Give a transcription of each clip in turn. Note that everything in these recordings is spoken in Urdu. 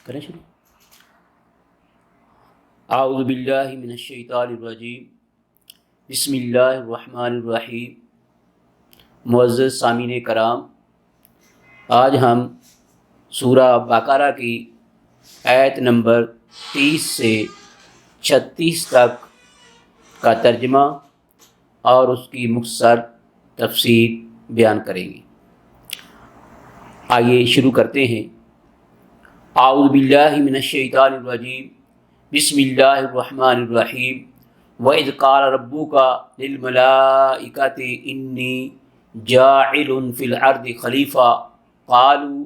کریں شروع۔ اعوذ باللہ من الشیطان الرجیم، بسم اللہ الرحمن الرحیم۔ معزز سامعین کرام، آج ہم سورہ بقرہ کی آیت نمبر 30 سے 36 تک کا ترجمہ اور اس کی مختصر تفسیر بیان کریں گے۔ آئیے شروع کرتے ہیں۔ اعوذ باللہ من الشیطان الرجیم، بسم اللہ الرحمن الرحیم۔ وَإِذْ قَالَ رَبُّكَ لِلْمَلَائِكَةِ إِنِّي جَاعِلٌ فِي الْأَرْضِ خَلِيفَةً قَالُوا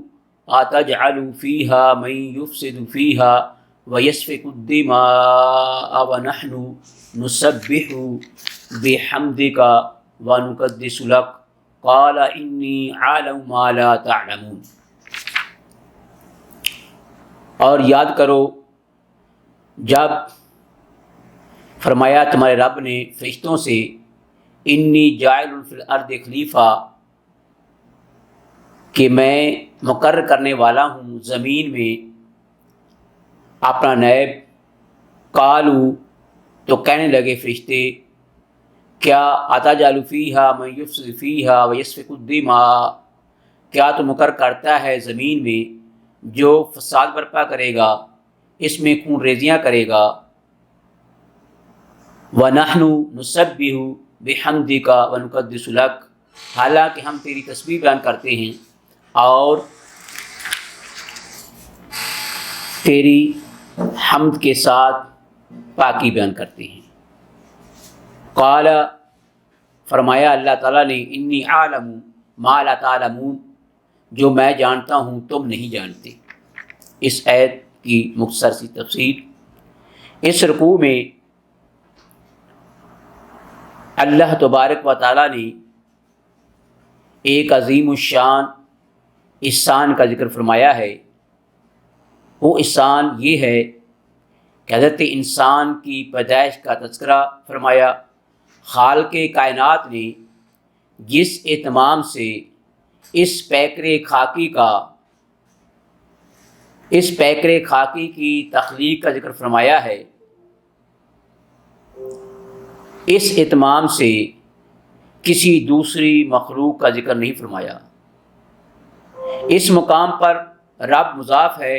أَتَجْعَلُ فِيهَا مَن يُفْسِدُ فِيهَا وَيَسْفِكُ الدِّمَاءَ وَنَحْنُ نُسَبِّحُ بِحَمْدِكَ وَنُقَدِّسُ لَكَ قَالَ إِنِّي أَعْلَمُ مَا لَا تَعْلَمُونَ۔ اور یاد کرو جب فرمایا تمہارے رب نے فرشتوں سے انی جاعل فی الارض خلیفہ، کہ میں مقرر کرنے والا ہوں زمین میں اپنا نائب۔ قالو، تو کہنے لگے فرشتے، کیا اتجعل فیہا من یفسد فیہا ویسفک الدماء، کیا تو مقرر کرتا ہے زمین میں جو فساد برپا کرے گا، اس میں خون ریزیاں کرے گا۔ وَنَحْنُ نُسَبِّحُ بِحَمْدِكَ وَنُقَدِّسُ لَكَ، حالانکہ ہم تیری تسبیح بیان کرتے ہیں اور تیری حمد کے ساتھ پاکی بیان کرتے ہیں۔ قال، فرمایا اللہ تعالیٰ نے، انی اعلم ما لا تعلمون، جو میں جانتا ہوں تم نہیں جانتے۔ اس آیت کی مختصر سی تفسیر۔ اس رکوع میں اللہ تبارک و تعالیٰ نے ایک عظیم الشان احسان کا ذکر فرمایا ہے۔ وہ احسان یہ ہے کہ حضرت انسان کی پیدائش کا تذکرہ فرمایا۔ خالق کائنات نے جس اہتمام سے اس پیکر خاکی کی تخلیق کا ذکر فرمایا ہے، اس اہتمام سے کسی دوسری مخلوق کا ذکر نہیں فرمایا۔ اس مقام پر رب مضاف ہے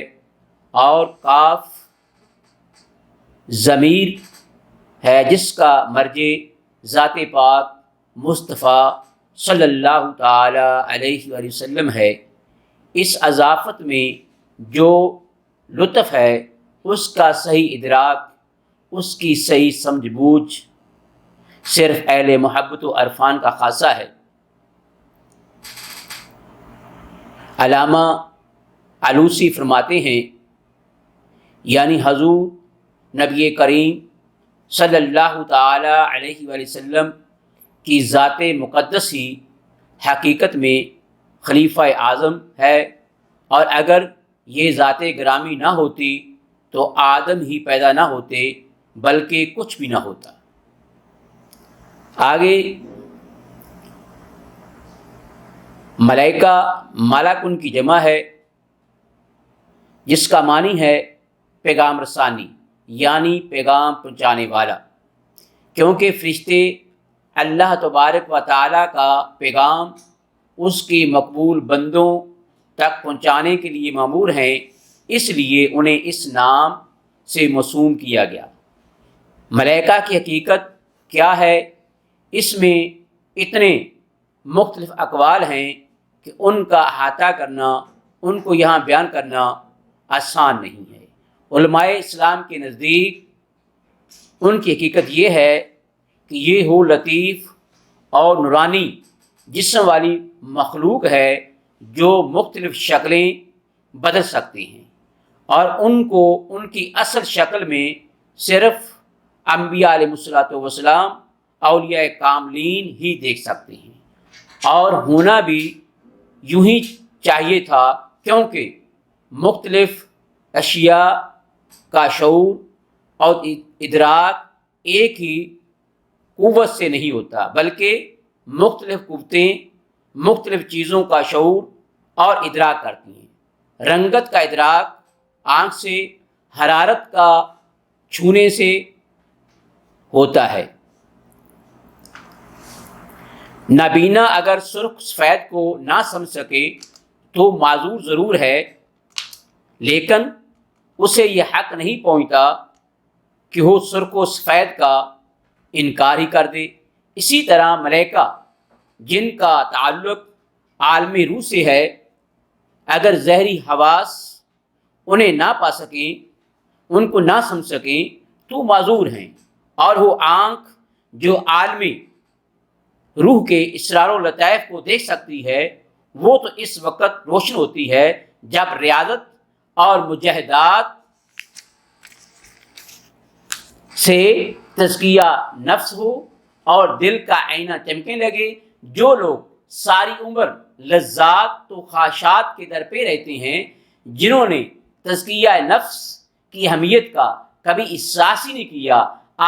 اور کاف ضمیر ہے جس کا مرجع ذات پاک مصطفیٰ صلی اللہ تعالی علیہ وآلہ وسلم ہے۔ اس اضافت میں جو لطف ہے اس کا صحیح ادراک، اس کی صحیح سمجھ بوجھ صرف اہل محبت و عرفان کا خاصہ ہے۔ علامہ علوسی فرماتے ہیں، یعنی حضور نبی کریم صلی اللہ تعالی علیہ وآلہ وسلم کی ذات مقدس ہی حقیقت میں خلیفہ اعظم ہے، اور اگر یہ ذات گرامی نہ ہوتی تو آدم ہی پیدا نہ ہوتے بلکہ کچھ بھی نہ ہوتا۔ آگے ملائکہ، ملک ان کی جمع ہے جس کا معنی ہے پیغام رسانی، یعنی پیغام پہنچانے والا، کیونکہ فرشتے اللہ تبارک و تعالیٰ کا پیغام اس کے مقبول بندوں تک پہنچانے کے لیے مأمور ہیں، اس لیے انہیں اس نام سے موسوم کیا گیا۔ ملائکہ کی حقیقت کیا ہے، اس میں اتنے مختلف اقوال ہیں کہ ان کا احاطہ کرنا، ان کو یہاں بیان کرنا آسان نہیں ہے۔ علماء اسلام کے نزدیک ان کی حقیقت یہ ہے کہ یہ وہ لطیف اور نورانی جسم والی مخلوق ہے جو مختلف شکلیں بدل سکتی ہیں، اور ان کو ان کی اصل شکل میں صرف انبیاء علیہ الصلوۃ والسلام، اولیاء کاملین ہی دیکھ سکتے ہیں، اور ہونا بھی یوں ہی چاہیے تھا، کیونکہ مختلف اشیاء کا شعور اور ادراک ایک ہی قوت سے نہیں ہوتا، بلکہ مختلف قوتیں مختلف چیزوں کا شعور اور ادراک کرتی ہیں۔ رنگت کا ادراک آنکھ سے، حرارت کا چھونے سے ہوتا ہے۔ نابینا اگر سرخ سفید کو نہ سمجھ سکے تو معذور ضرور ہے، لیکن اسے یہ حق نہیں پہنچتا کہ وہ سرخ و سفید کا انکار ہی کر دے۔ اسی طرح ملائکہ جن کا تعلق عالم روح سے ہے، اگر ظاہری حواس انہیں نہ پا سکیں، ان کو نہ سمجھ سکیں تو معذور ہیں، اور وہ آنکھ جو عالم روح کے اسرار و لطائف کو دیکھ سکتی ہے، وہ تو اس وقت روشن ہوتی ہے جب ریاضت اور مجاہدات سے تزکیہ نفس ہو اور دل کا آئینہ چمکنے لگے۔ جو لوگ ساری عمر لذات و خواہشات کے در پہ رہتے ہیں، جنہوں نے تزکیہ نفس کی اہمیت کا کبھی احساس ہی نہیں کیا،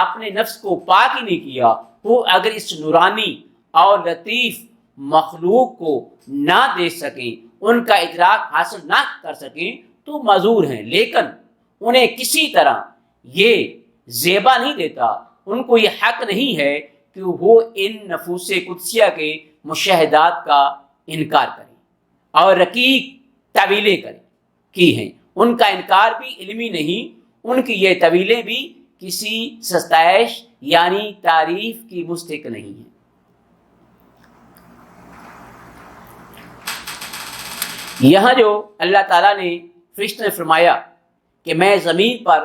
اپنے نفس کو پاک ہی نہیں کیا، وہ اگر اس نورانی اور لطیف مخلوق کو نہ دیکھ سکیں، ان کا ادراک حاصل نہ کر سکیں تو معذور ہیں، لیکن انہیں کسی طرح یہ زیبا نہیں دیتا، ان کو یہ حق نہیں ہے کہ وہ ان نفوس قدسیہ کے مشاہدات کا انکار کریں اور رقیق تعویلیں کریں کی ہیں۔ ان کا انکار بھی علمی نہیں، ان کی یہ طویلیں بھی کسی ستائش یعنی تعریف کی مستحق نہیں ہیں۔ یہاں جو اللہ تعالیٰ نے فرشتوں نے فرمایا کہ میں زمین پر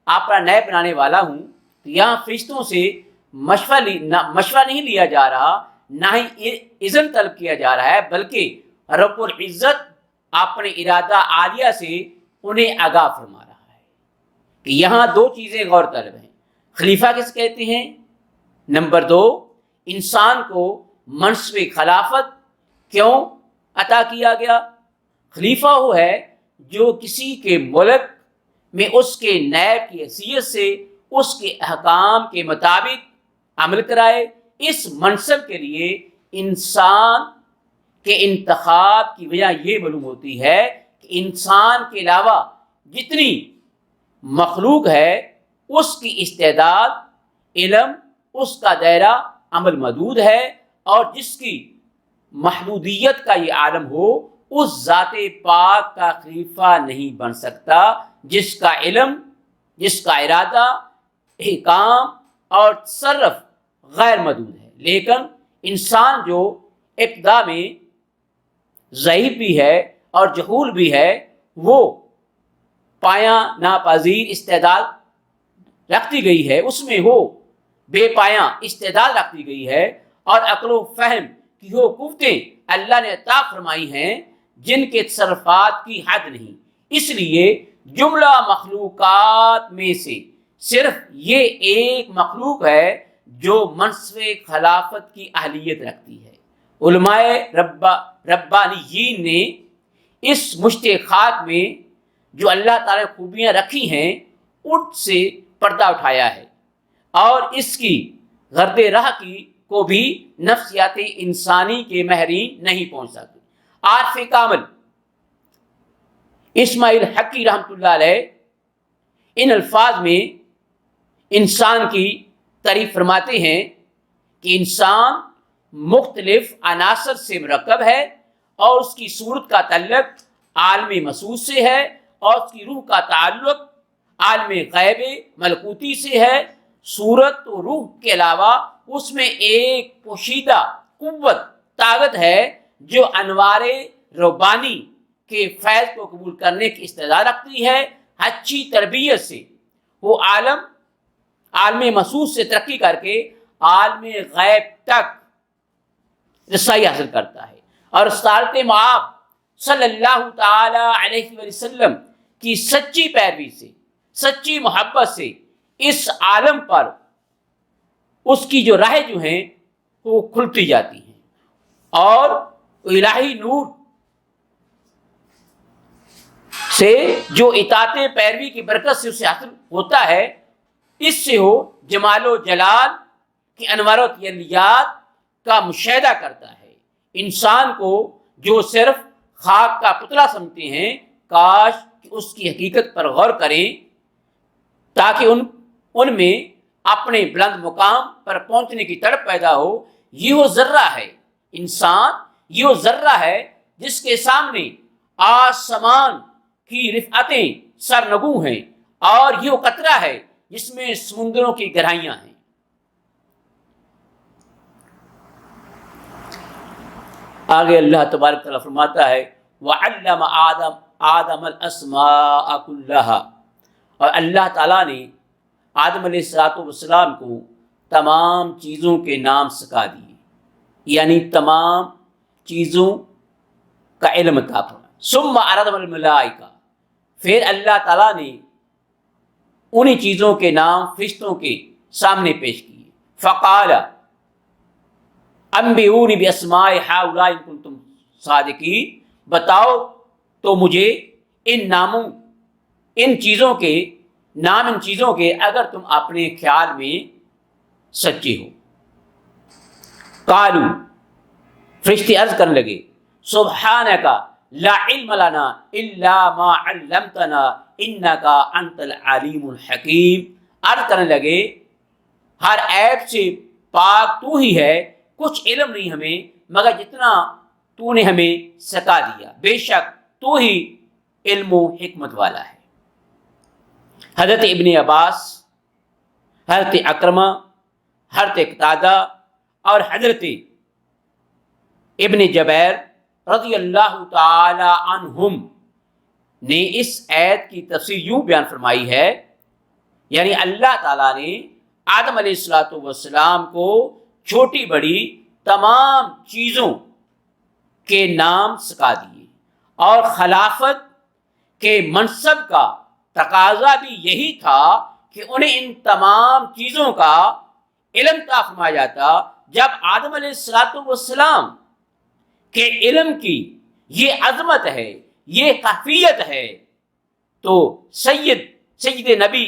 اپنا نائب بنانے والا ہوں، تو یہاں فرشتوں سے مشورہ نہیں لیا جا رہا، نہ ہی اذن طلب کیا جا رہا ہے، بلکہ رب العزت اپنے ارادہ عالیہ سے انہیں آگاہ فرما رہا ہے کہ یہاں دو چیزیں غور طلب ہیں۔ خلیفہ کس کہتے ہیں؟ نمبر 2، انسان کو منصب خلافت کیوں عطا کیا گیا؟ خلیفہ وہ ہے جو کسی کے ملک میں اس کے نائب کی حیثیت سے اس کے احکام کے مطابق عمل کرائے۔ اس منصب کے لیے انسان کے انتخاب کی وجہ یہ معلوم ہوتی ہے کہ انسان کے علاوہ جتنی مخلوق ہے اس کی استعداد، علم، اس کا دائرہ عمل محدود ہے، اور جس کی محدودیت کا یہ عالم ہو اس ذات پاک کا خلیفہ نہیں بن سکتا، جس کا علم، جس کا ارادہ، احکام اور تصرف غیر محدود ہے۔ لیکن انسان جو ابتدا میں ضعیف بھی ہے اور جہول بھی ہے، وہ پایہ ناپذیر استعداد رکھتی گئی ہے، اس میں وہ بے پایہ استعداد رکھتی گئی ہے، اور عقل و فہم کی وہ قوتیں اللہ نے عطا فرمائی ہیں جن کے تصرفات کی حد نہیں۔ اس لیے جملہ مخلوقات میں سے صرف یہ ایک مخلوق ہے جو منصب خلافت کی اہلیت رکھتی ہے۔ علماء ربانیین نے اس مشت خاک میں جو اللہ تعالیٰ نے خوبیاں رکھی ہیں ان سے پردہ اٹھایا ہے، اور اس کی غرد راہ کی کو بھی نفسیات انسانی کے ماہرین نہیں پہنچ سکتے۔ عارف کامل اسماعیل حقی رحمۃ اللہ علیہ ان الفاظ میں انسان کی تعریف فرماتے ہیں کہ انسان مختلف عناصر سے مرکب ہے، اور اس کی صورت کا تعلق عالم محسوس سے ہے، اور اس کی روح کا تعلق عالم غیب ملکوتی سے ہے۔ صورت و روح کے علاوہ اس میں ایک پوشیدہ قوت، طاقت ہے جو انوار ربانی کے فیض کو قبول کرنے کی استعداد رکھتی ہے۔ اچھی تربیت سے وہ عالم محسوس سے ترقی کر کے عالم غیب تک رسائی حاصل کرتا ہے، اور سالت معاب صلی اللہ تعالی علیہ وسلم کی سچی پیروی سے، سچی محبت سے اس عالم پر اس کی جو راہیں جو ہیں وہ کھلتی جاتی ہیں، اور الہی نور سے جو اطاعت پیروی کی برکت سے اسے حاصل ہوتا ہے، اس سے وہ جمال و جلال کی انوار و تجلیات کا مشاہدہ کرتا ہے۔ انسان کو جو صرف خاک کا پتلا سمجھتے ہیں، کاش کہ اس کی حقیقت پر غور کریں تاکہ ان میں اپنے بلند مقام پر پہنچنے کی تڑپ پیدا ہو۔ یہ وہ ذرہ ہے انسان، یہ وہ ذرہ ہے جس کے سامنے آسمان کی رفعتیں سرنگوں ہیں، اور یہ وہ قطرہ ہے جس میں سمندروں کی گہرائیاں ہیں۔ آگے اللہ تبارک تعالیٰ فرماتا ہے وَعَلَّمَ آدَمَ الْأَسْمَاءَ كُلَّهَا، اور اللہ تعالیٰ نے آدم علیہ السلام کو تمام چیزوں کے نام سکھا دیے، یعنی تمام چیزوں کا علم عطا فرمایا۔ ثم عرضهم الملائکہ، پھر اللہ تعالیٰ نے انہی چیزوں کے نام فرشتوں کے سامنے پیش کیے۔ فقال انبئونی باسماء ہؤلاء ان کنتم صادقین، بتاؤ تو مجھے ان ناموں، ان چیزوں کے نام، ان چیزوں کے اگر تم اپنے خیال میں سچے ہو۔ قالوا، فرشتے عرض کرنے لگے سبحانک لا علم لنا الا ما علمتنا انک انت العلیم الحکیم، عرض کرنے لگے ہر عیب سے پاک تو ہی ہے، کچھ علم نہیں ہمیں مگر جتنا تو نے ہمیں سکھا دیا، بے شک تو ہی علم و حکمت والا ہے۔ حضرت ابن عباس، حضرت اکرمہ، حضرت قتادہ اور حضرت ابن جبیر رضی اللہ تعالی عنہم نے اس آیت کی تفسیر یوں بیان فرمائی ہے، یعنی اللہ تعالیٰ نے آدم علیہ السلام کو چھوٹی بڑی تمام چیزوں کے نام سکھا دیے، اور خلافت کے منصب کا تقاضا بھی یہی تھا کہ انہیں ان تمام چیزوں کا علم عطا فرمایا جاتا۔ جب آدم علیہ السلام کے علم کی یہ عظمت ہے، یہ کیفیت ہے، تو سید نبی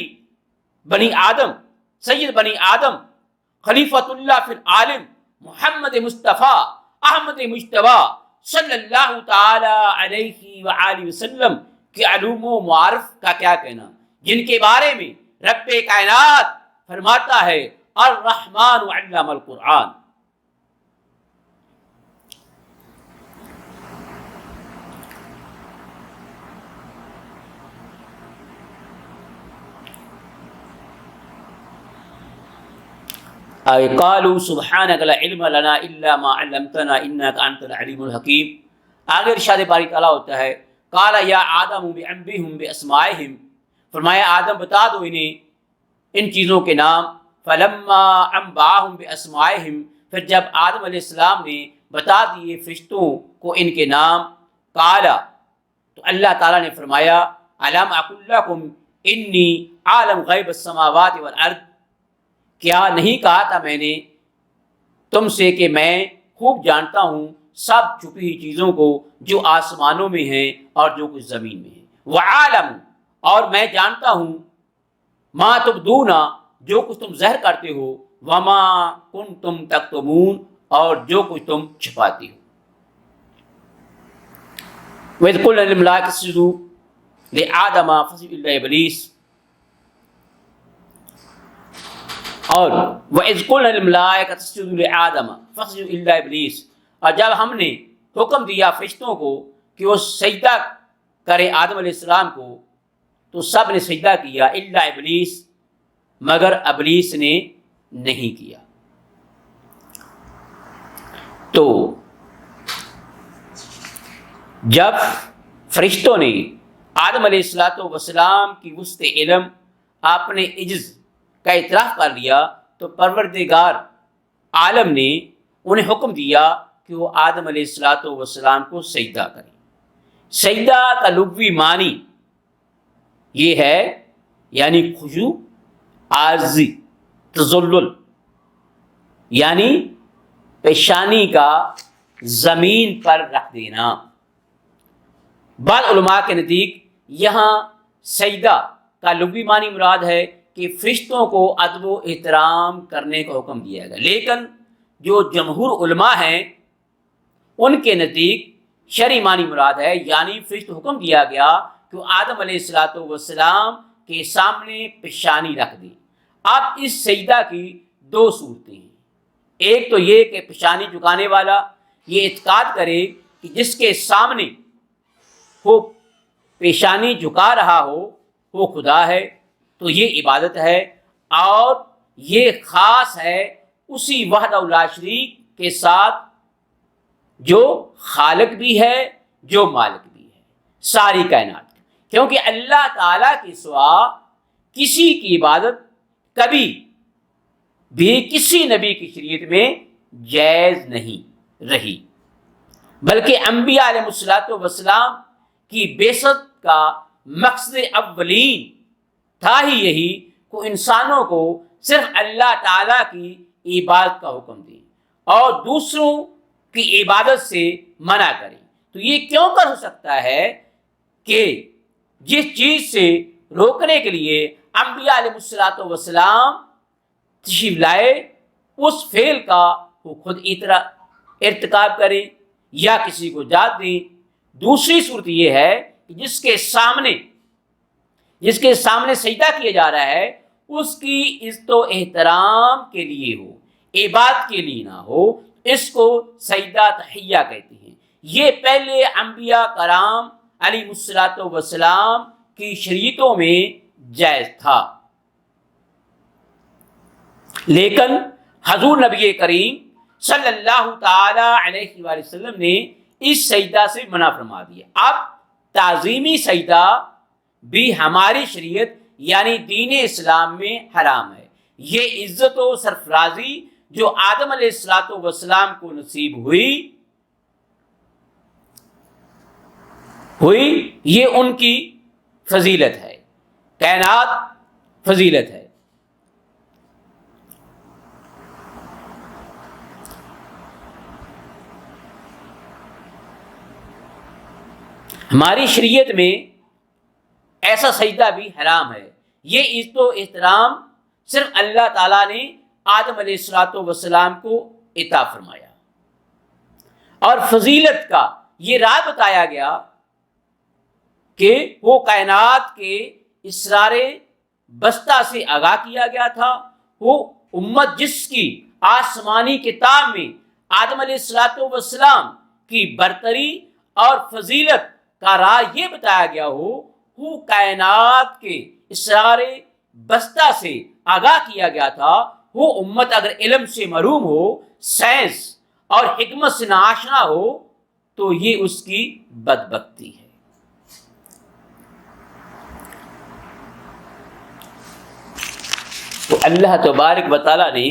بنی آدم، سید بنی آدم، خلیفۃ اللہ فی العالم، محمد مصطفیٰ احمد مجتبیٰ صلی اللہ تعالی علیہ وآلہ وسلم کے علوم و معارف کا کیا کہنا، جن کے بارے میں رب کائنات فرماتا ہے الرحمن علم القرآن۔ قالوا سبحانک لا علم لنا الا ما علمتنا انک انت العلیم الحکیم۔ آگے ارشاد باری تعالیٰ ہوتا ہے قال یا آدم بانبئہم باسمائہم، فرمایا آدم بتا دو انہیں ان چیزوں کے نام۔ فلما انباہم باسمائہم، پھر جب آدم علیہ السلام نے بتا دیے فرشتوں کو ان کے نام، قال، تو اللہ تعالیٰ نے فرمایا الم اقل لکم انی عالم غیب السماوات والارض، کیا نہیں کہا تھا میں نے تم سے کہ میں خوب جانتا ہوں سب چھپی ہوئی چیزوں کو جو آسمانوں میں ہیں اور جو کچھ زمین میں ہے۔ وعالم، اور میں جانتا ہوں ما تبدون، جو کچھ تم ظاہر کرتے ہو، وما کنتم تکتمون، اور جو کچھ تم چھپاتے ہو۔ وَإِذْ قُلْنَا لِلْمَلَائِكَةِ اسْجُدُوا لِآدَمَ فَسَجَدُوا إِلَّا إِبْلِيسَ، اور وَإِذْ قُلْنَا لِلْمَلَائِكَةِ اسْجُدُوا لِآدَمَ فَسَجَدُوا إِلَّا إِبْلِيسَ، اور جب ہم نے حکم دیا فرشتوں کو کہ وہ سجدہ کرے آدم علیہ السلام کو، تو سب نے سجدہ کیا الا ابلیس، مگر ابلیس نے نہیں کیا۔ تو جب فرشتوں نے آدم علیہ السلام کی وسط علم، اپنے عجز کا اعتراف کر لیا، تو پروردگار عالم نے انہیں حکم دیا کہ وہ آدم علیہ السلام کو سجدہ کریں۔ سجدہ کا لغوی معنی یہ ہے یعنی خضوع، عاجزی، تذلل، یعنی پیشانی کا زمین پر رکھ دینا۔ بعض علماء کے نزدیک یہاں سجدہ کا لغوی معنی مراد ہے کہ فرشتوں کو ادب و احترام کرنے کا حکم دیا گیا، لیکن جو جمہور علماء ہیں ان کے نزدیک شرعی معنی مراد ہے، یعنی فرشتوں کو حکم دیا گیا کہ آدم علیہ السلام کے سامنے پیشانی رکھ دی۔ اب اس سجدہ کی دو صورتیں ہیں، ایک تو یہ کہ پیشانی جھکانے والا یہ اعتقاد کرے کہ جس کے سامنے وہ پیشانی جھکا رہا ہو وہ خدا ہے، تو یہ عبادت ہے، اور یہ خاص ہے اسی وحدہ لا شریک کے ساتھ جو خالق بھی ہے جو مالک بھی ہے ساری کائنات کی، کیونکہ اللہ تعالیٰ کے سوا کسی کی عبادت کبھی بھی کسی نبی کی شریعت میں جائز نہیں رہی، بلکہ انبیاء علیہ السلام کی بعثت کا مقصد اولین تھا ہی یہی کہ انسانوں کو صرف اللہ تعالیٰ کی عبادت کا حکم دیں اور دوسروں کی عبادت سے منع کریں۔ تو یہ کیوں کر ہو سکتا ہے کہ جس چیز سے روکنے کے لیے انبیاء علیہ السلام تشریف لائے اس فعل کا وہ خود ارتکاب کریں یا کسی کو اجازت دیں۔ دوسری صورت یہ ہے کہ جس کے سامنے سجدہ کیا جا رہا ہے اس کی عزت و احترام کے لیے ہو، عبادت کے لیے نہ ہو، اس کو سجدہ تحیہ کہتے ہیں۔ یہ پہلے انبیاء کرام علیہ السلام کی شریعتوں میں جائز تھا، لیکن حضور نبی کریم صلی اللہ تعالی علیہ وآلہ وسلم نے اس سجدہ سے منع فرما دیا۔ اب تعظیمی سجدہ بھی ہماری شریعت یعنی دین اسلام میں حرام ہے۔ یہ عزت و سرفرازی جو آدم علیہ السلام کو نصیب ہوئی یہ ان کی فضیلت ہے، کائنات فضیلت ہے۔ ہماری شریعت میں ایسا سجدہ بھی حرام ہے۔ یہ عزت و احترام صرف اللہ تعالیٰ نے آدم علیہ السلام کو عطا فرمایا، اور فضیلت کا یہ راز بتایا گیا کہ وہ کائنات کے اسرار بستہ سے آگاہ کیا گیا تھا۔ وہ امت جس کی آسمانی کتاب میں آدم علیہ السلام کی برتری اور فضیلت کا راز یہ بتایا گیا ہو، وہ کائنات کے اسرار بستہ سے آگاہ کیا گیا تھا۔ وہ امت اگر علم سے محروم ہو، سائنس اور حکمت سے ناآشنا ہو تو یہ اس کی بدبختی ہے۔ تو اللہ تبارک و تعالیٰ نے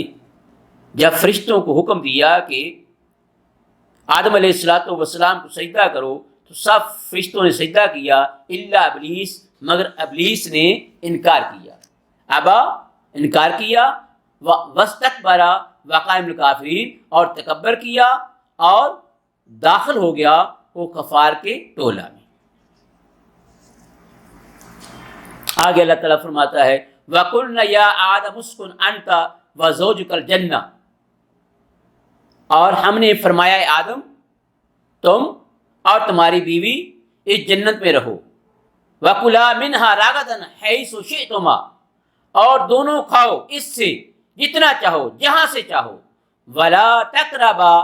جب فرشتوں کو حکم دیا کہ آدم علیہ السلام کو سجدہ کرو تو سب فرشتوں نے سجدہ کیا الا ابلیس، مگر ابلیس نے انکار کیا، انکار کیا، واستکبر وکان من الکافرین، اور تکبر کیا اور داخل ہو گیا وہ کفار کے ٹولہ میں۔ آگے اللہ تعالیٰ فرماتا ہے وَقُلْنَا يَا آدَمُ اسْكُنْ أَنْتَ وَزَوْجُكَ الْجَنَّةَ، اور ہم نے فرمایا اے آدم تم اور تمہاری بیوی اس جنت میں رہو، وَكُلَا مِنْهَا رَغَدًا حَيْثُ شِئْتُمَا، اور دونوں کھاؤ اس سے جتنا چاہو جہاں سے چاہو، وَلَا تَقْرَبَا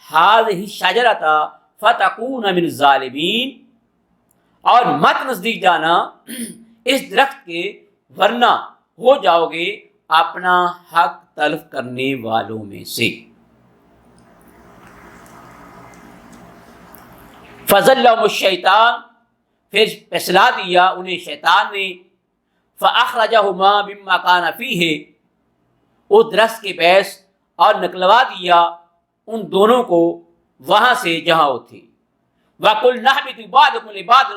هَٰذِهِ الشَّجَرَةَ فَتَكُونَ مِنَ الظَّالِمِينَ، اور مت نزدیک جانا اس درخت کے ورنہ ہو جاؤ گے اپنا حق تلف کرنے والوں میں سے۔ فَأَزَلَّهُمُ الشَّيْطَانُ، پھر پھسلا دیا انہیں شیطان نے، فَأَخْرَجَهُمَا مِمَّا كَانَ فِيهِ، اس درخت کے بیس اور نکلوا دیا ان دونوں کو وہاں سے جہاں وہ تھے۔ وَقُلْنَا اهْبِطُوا بَعْضُكُمْ لِبَعْضٍ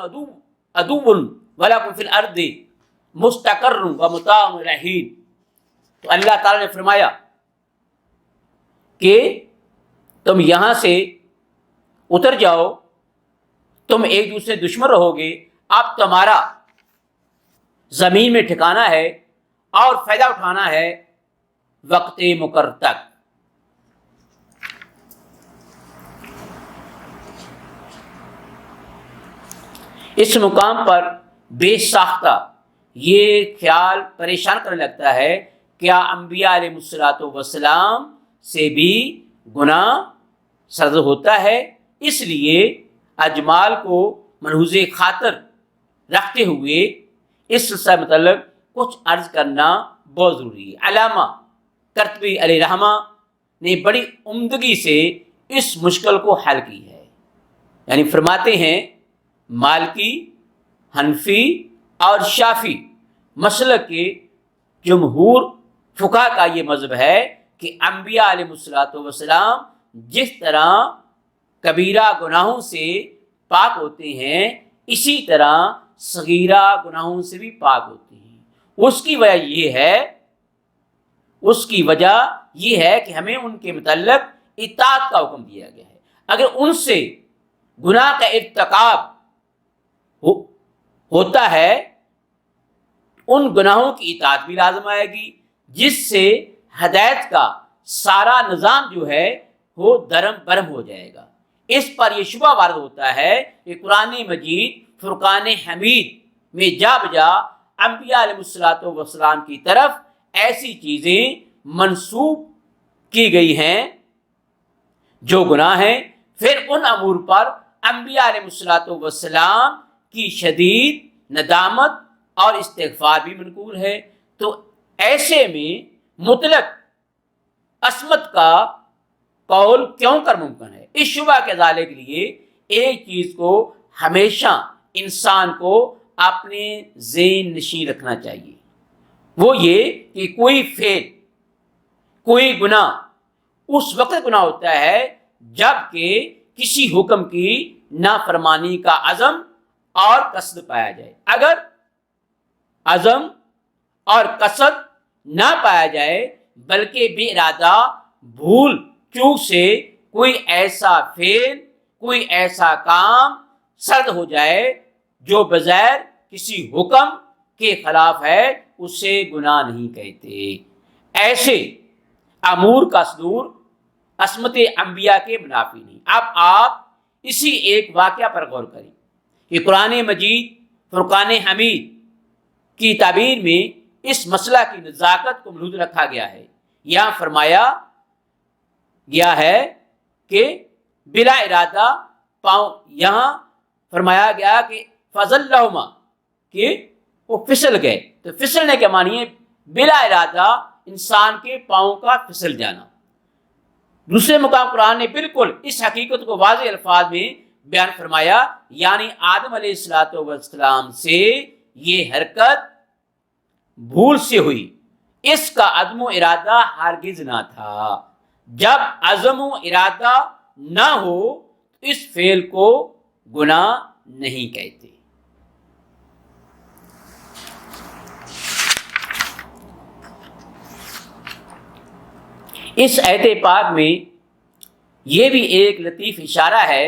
عَدُوٌّ وَلَكُمْ فِي الْأَرْضِ مُسْتَقَرٌّ وَمَتَاعٌ إِلَىٰ حِینٍ، تو اللہ تعالیٰ نے فرمایا کہ تم یہاں سے اتر جاؤ، تم ایک دوسرے دشمن رہو گے، اب تمہارا زمین میں ٹھکانا ہے اور فائدہ اٹھانا ہے وقت مقرر تک۔ اس مقام پر بے ساختہ یہ خیال پریشان کرنے لگتا ہے، کیا انبیاء علیہ الصلوۃ والسلام سے بھی گناہ صدر ہوتا ہے؟ اس لیے اجمال کو ملحوظ خاطر رکھتے ہوئے اس سلسلہ متعلق کچھ عرض کرنا بہت ضروری ہے۔ علامہ قرطبی علیہ رحمہ نے بڑی عمدگی سے اس مشکل کو حل کی ہے، یعنی فرماتے ہیں مالکی، حنفی اور شافعی مسلک کے جمہور فقہا کا یہ مذہب ہے کہ انبیاء علیہ الصلوۃ والسلام جس طرح کبیرہ گناہوں سے پاک ہوتے ہیں، اسی طرح صغیرہ گناہوں سے بھی پاک ہوتے ہیں۔ اس کی وجہ یہ ہے کہ ہمیں ان کے متعلق اطاعت کا حکم دیا گیا ہے۔ اگر ان سے گناہ کا ارتکاب ہوتا ہے، ان گناہوں کی اطاعت بھی لازم آئے گی، جس سے ہدایت کا سارا نظام جو ہے وہ درم برہم ہو جائے گا۔ اس پر یہ شبہ وارد ہوتا ہے کہ قرآن مجید فرقان حمید میں جا بجا انبیاء علیہ الصلوۃ والسلام کی طرف ایسی چیزیں منسوب کی گئی ہیں جو گناہ ہیں، پھر ان امور پر انبیاء علیہ الصلوۃ والسلام کی شدید ندامت اور استغفار بھی منقول ہے۔ تو ایسے میں مطلق عصمت کا قول کیوں کر ممکن ہے؟ اس شبہ کے ازالے کے لیے ایک چیز کو ہمیشہ انسان کو اپنے ذہن نشین رکھنا چاہیے، وہ یہ کہ کوئی فعل، کوئی گناہ اس وقت گناہ ہوتا ہے جب کہ کسی حکم کی نافرمانی کا عزم اور قصد پایا جائے۔ اگر عزم اور قصد نہ پایا جائے بلکہ بے ارادہ بھول چوک سے کوئی ایسا فعل، کوئی ایسا کام سرد ہو جائے جو بظاہر کسی حکم کے خلاف ہے، اسے گناہ نہیں کہتے۔ ایسے امور کا صدور عصمت انبیاء کے منافی نہیں۔ اب آپ اسی ایک واقعہ پر غور کریں کہ قرآن مجید فرقان حمید کی تعبیر میں اس مسئلہ کی نزاکت کو ملحوظ رکھا گیا ہے۔ یہاں فرمایا گیا ہے کہ بلا ارادہ پاؤں، یہاں فرمایا گیا کہ فَظَلَّهُمَا، کہ وہ پھسل گئے۔ تو پھسلنے کے معنی ہے بلا ارادہ انسان کے پاؤں کا پھسل جانا۔ دوسرے مقام قرآن نے بالکل اس حقیقت کو واضح الفاظ میں بیان فرمایا، یعنی آدم علیہ السلام سے یہ حرکت بھول سے ہوئی، اس کا عزم و ارادہ ہرگز نہ تھا۔ جب عزم و ارادہ نہ ہو تو اس فعل کو گناہ نہیں کہتے۔ اس آیت پاک میں یہ بھی ایک لطیف اشارہ ہے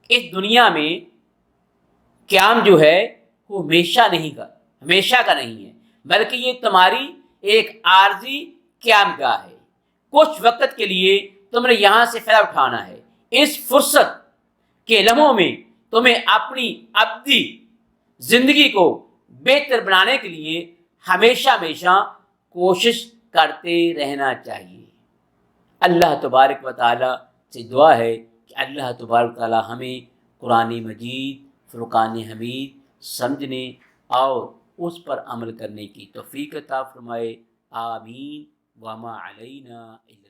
کہ اس دنیا میں قیام جو ہے وہ ہمیشہ کا نہیں ہے، بلکہ یہ تمہاری ایک عارضی قیام گاہ ہے۔ کچھ وقت کے لیے تم نے یہاں سے فائدہ اٹھانا ہے۔ اس فرصت کے لمحوں میں تمہیں اپنی ابدی زندگی کو بہتر بنانے کے لیے ہمیشہ کوشش کرتے رہنا چاہیے۔ اللہ تبارک و تعالی سے دعا ہے کہ اللہ تبارک و تعالی ہمیں قرآن مجید فرقان حمید سمجھنے اور اس پر عمل کرنے کی توفیق عطا فرمائے۔ آمین۔ وما علینا الا